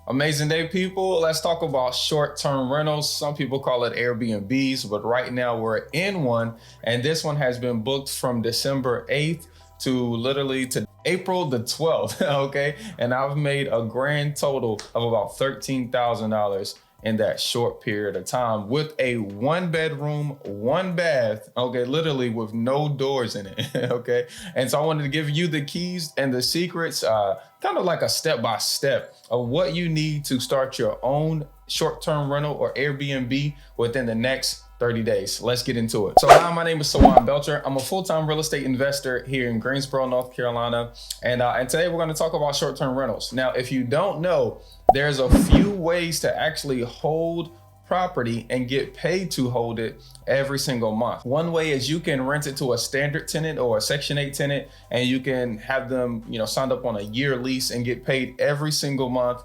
Amazing day, people. Let's talk about short-term rentals. Some people call it Airbnbs, but right now we're in one, and this one has been booked from December 8th to literally to April the 12th, okay? And I've made a grand total of about $13,000 in that short period of time with a 1 bedroom, 1 bath, okay, literally with no doors in it, okay? And so I wanted to give you the keys and the secrets, kind of like a step-by-step of what you need to start your own short-term rental or Airbnb within the next 30 days. Let's get into it. So hi, my name is Sawan Belcher. I'm a full-time real estate investor here in Greensboro, North Carolina. And today we're going to talk about short-term rentals. Now, if you don't know, there's a few ways to actually hold property and get paid to hold it every single month. One way is you can rent it to a standard tenant or a Section 8 tenant, and you can have them, signed up on a year lease and get paid every single month,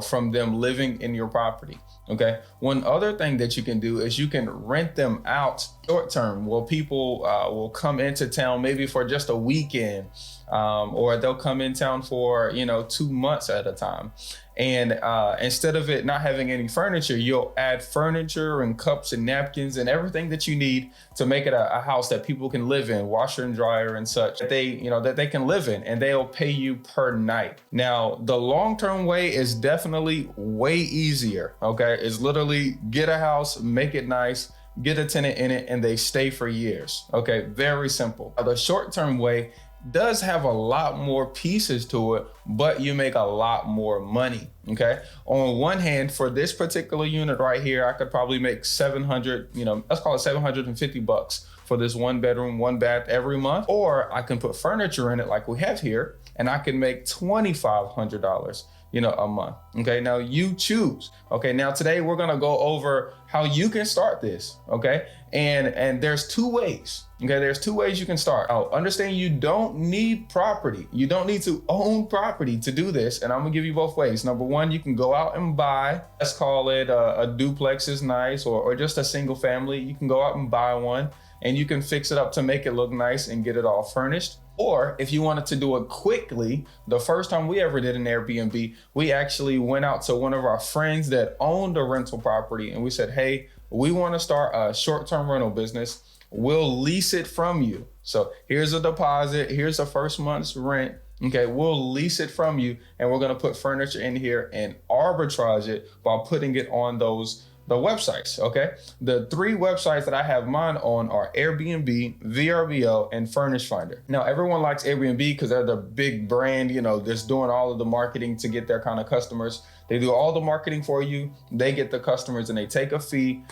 from them living in your property. Okay. One other thing that you can do is you can rent them out short term. Well, people will come into town maybe for just a weekend, or they'll come in town for 2 months at a time. And instead of it not having any furniture, you'll add furniture and cups and napkins and everything that you need to make it a house that people can live in, washer and dryer and such, that they can live in, and they'll pay you per night. Now, the long-term way is definitely way easier. Okay, it's literally get a house, make it nice, get a tenant in it, and they stay for years. Okay, very simple. The short-term way does have a lot more pieces to it, but you make a lot more money. Okay. On one hand, for this particular unit right here, I could probably make 700, let's call it $750 for this 1 bedroom, 1 bath every month. Or I can put furniture in it like we have here, and I can make $2,500 a month. Okay, now you choose. Okay, now today we're gonna go over how you can start this. Okay, and there's 2 ways. Okay, there's 2 ways you can start. Now, understand you don't need property. You don't need to own property to do this. And I'm gonna give you both ways. Number one, you can go out and buy, let's call it a duplex is nice, or just a single family. You can go out and buy one, and you can fix it up to make it look nice and get it all furnished. Or if you wanted to do it quickly, the first time we ever did an Airbnb, we actually went out to one of our friends that owned a rental property, and we said, hey, we want to start a short-term rental business. We'll lease it from you. So here's a deposit, here's the first month's rent. Okay, we'll lease it from you, and we're gonna put furniture in here and arbitrage it while putting it on the websites. Okay, the 3 websites that I have mine on are Airbnb, VRBO, and Furnished Finder. Now, everyone likes Airbnb because they're the big brand, just doing all of the marketing to get their kind of customers. They do all the marketing for you. They get the customers, and they take a fee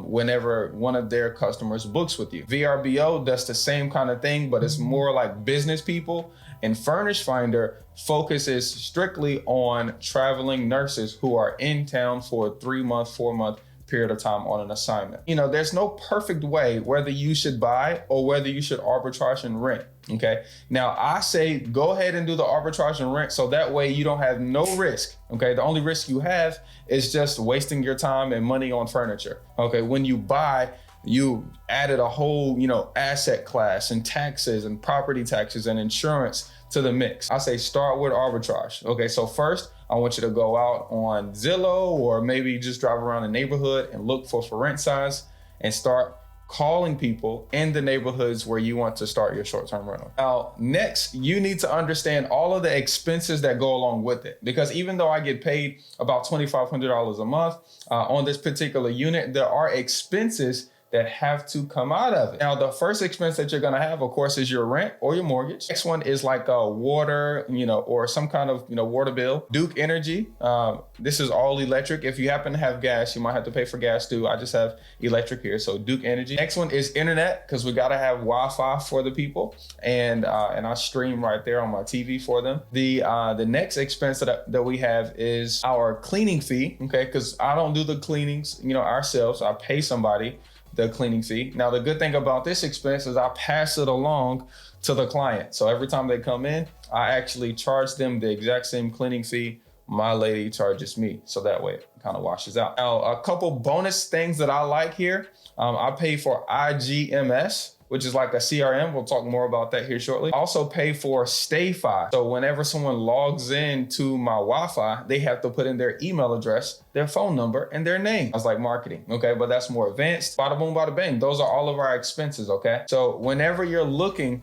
whenever one of their customers books with you. VRBO does the same kind of thing, but it's more like business people. And Furnished Finder focuses strictly on traveling nurses who are in town for a 3-month, 4-month period of time on an assignment. There's no perfect way whether you should buy or whether you should arbitrage and rent. Okay. Now I say go ahead and do the arbitrage and rent, so that way you don't have no risk. Okay. The only risk you have is just wasting your time and money on furniture. Okay. When you buy, you added a whole, asset class and taxes and property taxes and insurance to the mix. I say start with arbitrage. Okay, so first I want you to go out on Zillow, or maybe just drive around the neighborhood and look for rent signs and start calling people in the neighborhoods where you want to start your short-term rental. Now, next, you need to understand all of the expenses that go along with it, because even though I get paid about $2,500 a month on this particular unit, there are expenses that have to come out of it. Now, the first expense that you're gonna have, of course, is your rent or your mortgage. Next one is like a water, or some kind of, water bill. Duke Energy, this is all electric. If you happen to have gas, you might have to pay for gas too. I just have electric here, so Duke Energy. Next one is internet, because we gotta have Wi-Fi for the people, and I stream right there on my TV for them. The next expense that we have is our cleaning fee, okay? Because I don't do the cleanings, ourselves. I pay somebody the cleaning fee. Now, the good thing about this expense is I pass it along to the client. So every time they come in, I actually charge them the exact same cleaning fee my lady charges me. So that way it kind of washes out. Now, a couple bonus things that I like here. I pay for IGMS. which is like a CRM. We'll talk more about that here shortly. I also pay for StayFi. So whenever someone logs in to my Wi-Fi, they have to put in their email address, their phone number, and their name. I was like marketing, okay? But that's more advanced. Bada boom, bada bang. Those are all of our expenses, okay? So whenever you're looking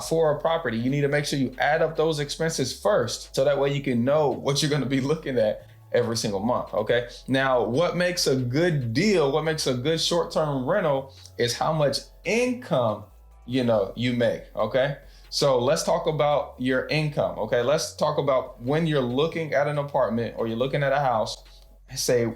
for a property, you need to make sure you add up those expenses first, so that way you can know what you're gonna be looking at every single month, okay? Now, what makes a good deal, what makes a good short-term rental is how much income, you make, okay? So let's talk about your income, okay? Let's talk about when you're looking at an apartment or you're looking at a house, say,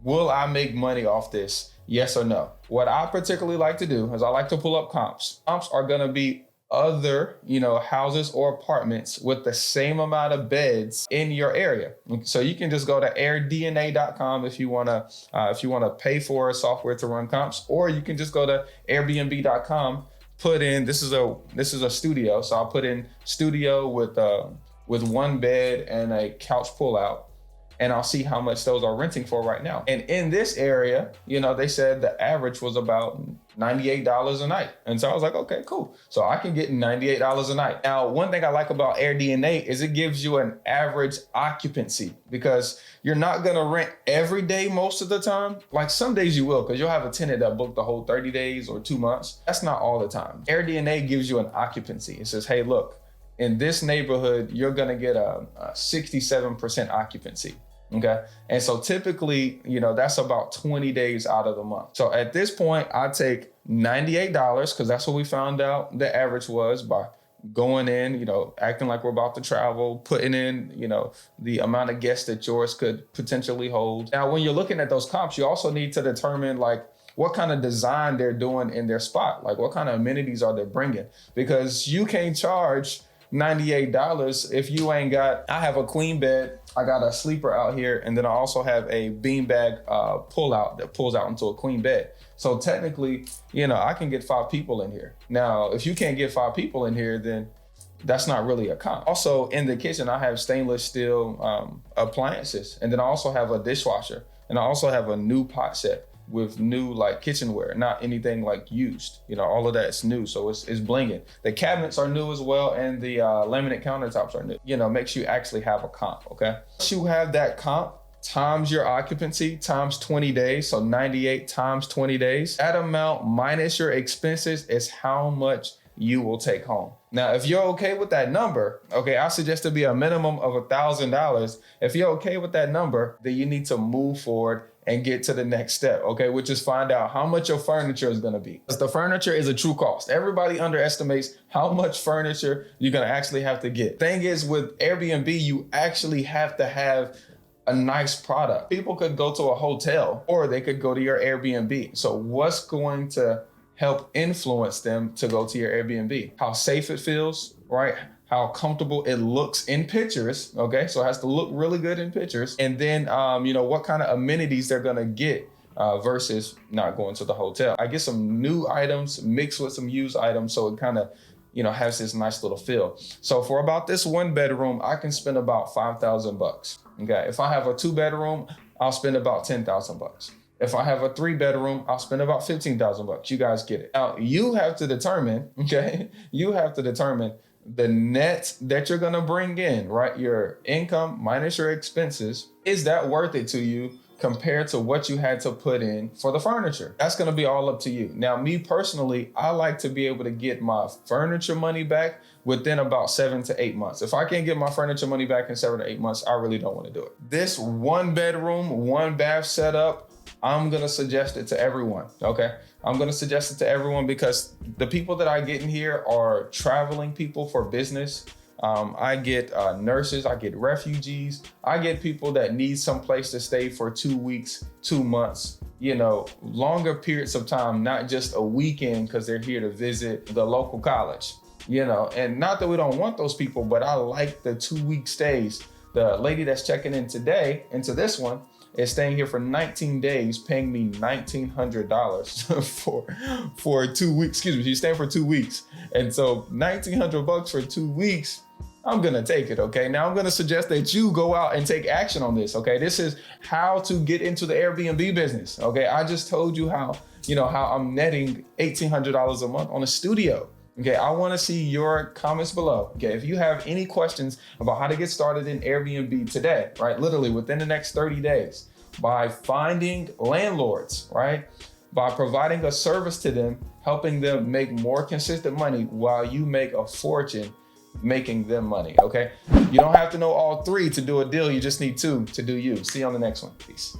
will I make money off this? Yes or no? What I particularly like to do is I like to pull up comps. Comps are gonna be other, houses or apartments with the same amount of beds in your area. So you can just go to airdna.com if you wanna pay for a software to run comps, or you can just go to airbnb.com, put in, this is a studio. So I'll put in studio with one bed and a couch pullout, and I'll see how much those are renting for right now. And in this area, they said the average was about $98 a night. And so I was like, okay, cool. So I can get $98 a night. Now, one thing I like about AirDNA is it gives you an average occupancy, because you're not gonna rent every day most of the time. Like some days you will, because you'll have a tenant that booked the whole 30 days or 2 months. That's not all the time. AirDNA gives you an occupancy. It says, hey, look, in this neighborhood, you're gonna get a 67% occupancy. Okay. And so typically, that's about 20 days out of the month. So at this point, I take $98 because that's what we found out the average was by going in, acting like we're about to travel, putting in, the amount of guests that yours could potentially hold. Now, when you're looking at those comps, you also need to determine what kind of design they're doing in their spot, like what kind of amenities are they bringing, because you can't charge $98 if you ain't got, I have a queen bed, I got a sleeper out here, and then I also have a beanbag pull out that pulls out into a queen bed. So technically, I can get 5 people in here. Now, if you can't get 5 people in here, then that's not really a comp. Also in the kitchen, I have stainless steel appliances, and then I also have a dishwasher, and I also have a new pot set with new kitchenware, not anything used. All of that's new, so it's blinging. The cabinets are new as well, and the laminate countertops are new. Makes you actually have a comp, okay? Once you have that comp times your occupancy times 20 days, so 98 times 20 days, that amount minus your expenses is how much you will take home. Now, if you're okay with that number, okay, I suggest to be a minimum of $1,000. If you're okay with that number, then you need to move forward and get to the next step, okay, which is find out how much your furniture is gonna be. Because the furniture is a true cost. Everybody underestimates how much furniture you're gonna actually have to get. Thing is, with Airbnb, you actually have to have a nice product. People could go to a hotel or they could go to your Airbnb. So what's going to help influence them to go to your Airbnb? How safe it feels, right? How comfortable it looks in pictures, okay? So it has to look really good in pictures. And then, what kind of amenities they're gonna get versus not going to the hotel. I get some new items mixed with some used items, so it kind of, has this nice little feel. So for about this 1 bedroom, I can spend about $5,000, okay? If I have a 2 bedroom, I'll spend about $10,000. If I have a 3 bedroom, I'll spend about $15,000. You guys get it. Now, you have to determine, okay? You have to determine the net that you're gonna bring in, right? Your income minus your expenses. Is that worth it to you compared to what you had to put in for the furniture? That's gonna be all up to you. Now, me personally, I like to be able to get my furniture money back within about 7 to 8 months. If I can't get my furniture money back in 7 to 8 months, I really don't wanna do it. This 1 bedroom, 1 bath setup, I'm gonna suggest it to everyone, okay? I'm gonna suggest it to everyone because the people that I get in here are traveling people for business. I get nurses, I get refugees, I get people that need some place to stay for 2 weeks, 2 months, longer periods of time, not just a weekend because they're here to visit the local college, and not that we don't want those people, but I like the 2-week stays. The lady that's checking in today into this one is staying here for 19 days, paying me $1,900 for 2 weeks. Excuse me, she's staying for 2 weeks. And so $1,900 for 2 weeks, I'm gonna take it, okay? Now I'm gonna suggest that you go out and take action on this, okay? This is how to get into the Airbnb business, okay? I just told you how how I'm netting $1,800 a month on a studio. Okay, I want to see your comments below. Okay, if you have any questions about how to get started in Airbnb today, right? Literally within the next 30 days, by finding landlords, right? By providing a service to them, helping them make more consistent money while you make a fortune making them money, okay? You don't have to know all three to do a deal. You just need two to do you. See you on the next one. Peace.